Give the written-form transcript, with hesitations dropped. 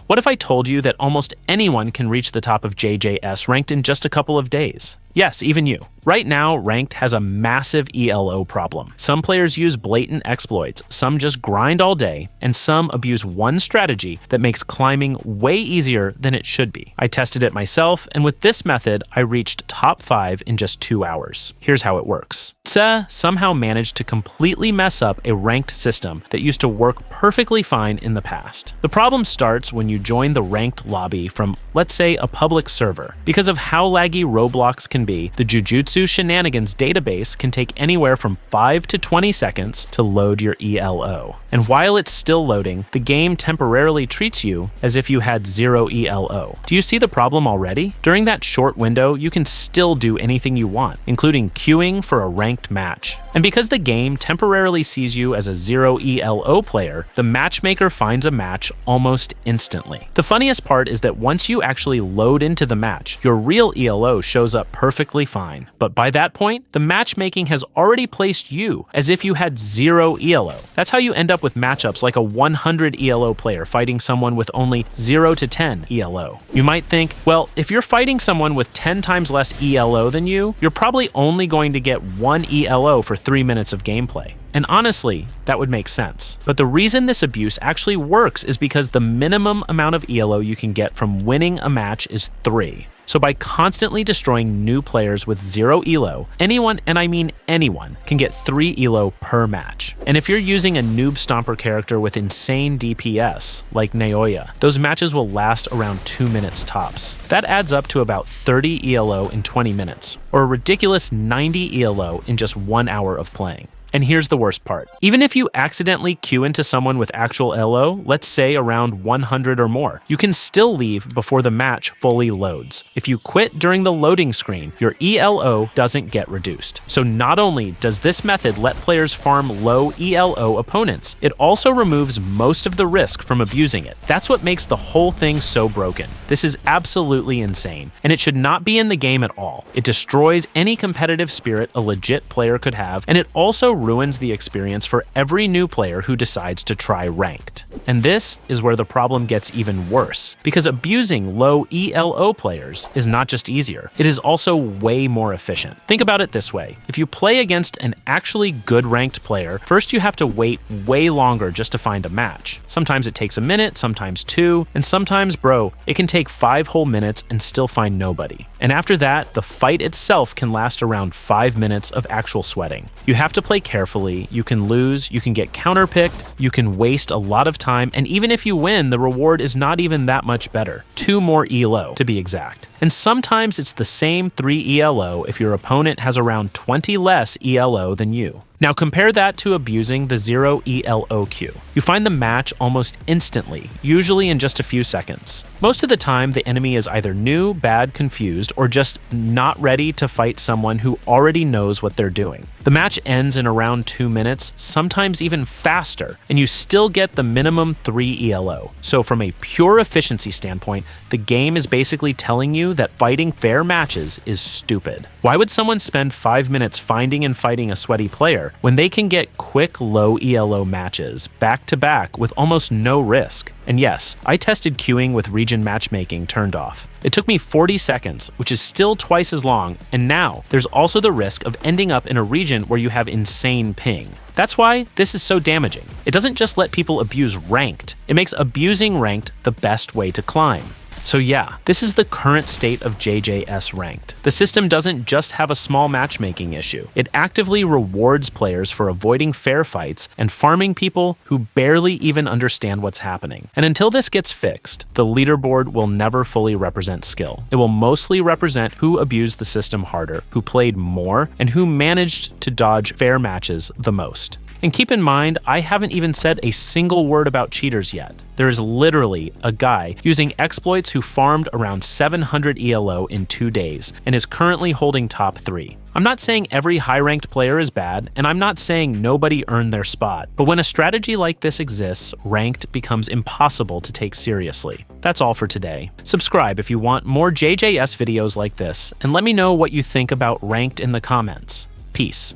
What if I told you that almost anyone can reach the top of JJS ranked in just a couple of days? Yes, even you. Right now, Ranked has a massive ELO problem. Some players use blatant exploits, some just grind all day, and some abuse one strategy that makes climbing way easier than it should be. I tested it myself, and with this method, I reached top 5 in just 2 hours. Here's how it works. Tse somehow managed to completely mess up a ranked system that used to work perfectly fine in the past. The problem starts when you join the ranked lobby from, let's say, a public server. Because of how laggy Roblox can be, the Jujutsu Shenanigans database can take anywhere from 5 to 20 seconds to load your ELO. And while it's still loading, the game temporarily treats you as if you had 0 ELO. Do you see the problem already? During that short window, you can still do anything you want, including queuing for a ranked match. And because the game temporarily sees you as a 0 ELO player, the matchmaker finds a match almost instantly. The funniest part is that once you actually load into the match, your real ELO shows up perfectly fine. But by that point, the matchmaking has already placed you as if you had 0 ELO. That's how you end up with matchups like a 100 ELO player fighting someone with only 0 to 10 ELO. You might think, well, if you're fighting someone with 10 times less ELO than you, you're probably only going to get 1 ELO for 3 minutes of gameplay. And honestly, that would make sense. But the reason this abuse actually works is because the minimum amount of ELO you can get from winning a match is 3. So by constantly destroying new players with 0 ELO, anyone, and I mean anyone, can get 3 ELO per match. And if you're using a noob stomper character with insane DPS, like Naoya, those matches will last around 2 minutes tops. That adds up to about 30 ELO in 20 minutes, or a ridiculous 90 ELO in just 1 hour of playing. And here's the worst part. Even if you accidentally queue into someone with actual ELO, let's say around 100 or more, you can still leave before the match fully loads. If you quit during the loading screen, your ELO doesn't get reduced. So not only does this method let players farm low ELO opponents, it also removes most of the risk from abusing it. That's what makes the whole thing so broken. This is absolutely insane, and it should not be in the game at all. It destroys any competitive spirit a legit player could have, and it also ruins the experience for every new player who decides to try Ranked. And this is where the problem gets even worse, because abusing low ELO players is not just easier, it is also way more efficient. Think about it this way. If you play against an actually good ranked player, first you have to wait way longer just to find a match. Sometimes it takes a minute, sometimes 2, and sometimes, bro, it can take 5 whole minutes and still find nobody. And after that, the fight itself can last around 5 minutes of actual sweating. You have to play carefully, you can lose, you can get counterpicked, you can waste a lot of time, and even if you win, the reward is not even that much better. 2 more ELO, to be exact. And sometimes it's the same 3 ELO if your opponent has around 20 less ELO than you. Now compare that to abusing the 0 ELO queue. You find the match almost instantly, usually in just a few seconds. Most of the time, the enemy is either new, bad, confused, or just not ready to fight someone who already knows what they're doing. The match ends in around 2 minutes, sometimes even faster, and you still get the minimum 3 ELO. So from a pure efficiency standpoint, the game is basically telling you that fighting fair matches is stupid. Why would someone spend 5 minutes finding and fighting a sweaty player when they can get quick low ELO matches back to back with almost no risk? And yes, I tested queuing with region matchmaking turned off. It took me 40 seconds, which is still twice as long, and now there's also the risk of ending up in a region where you have insane ping. That's why this is so damaging. It doesn't just let people abuse Ranked, it makes abusing Ranked the best way to climb. So yeah, this is the current state of JJS Ranked. The system doesn't just have a small matchmaking issue. It actively rewards players for avoiding fair fights and farming people who barely even understand what's happening. And until this gets fixed, the leaderboard will never fully represent skill. It will mostly represent who abused the system harder, who played more, and who managed to dodge fair matches the most. And keep in mind, I haven't even said a single word about cheaters yet. There is literally a guy using exploits who farmed around 700 ELO in 2 days and is currently holding top 3. I'm not saying every high-ranked player is bad, and I'm not saying nobody earned their spot, but when a strategy like this exists, Ranked becomes impossible to take seriously. That's all for today. Subscribe if you want more JJS videos like this, and let me know what you think about Ranked in the comments. Peace.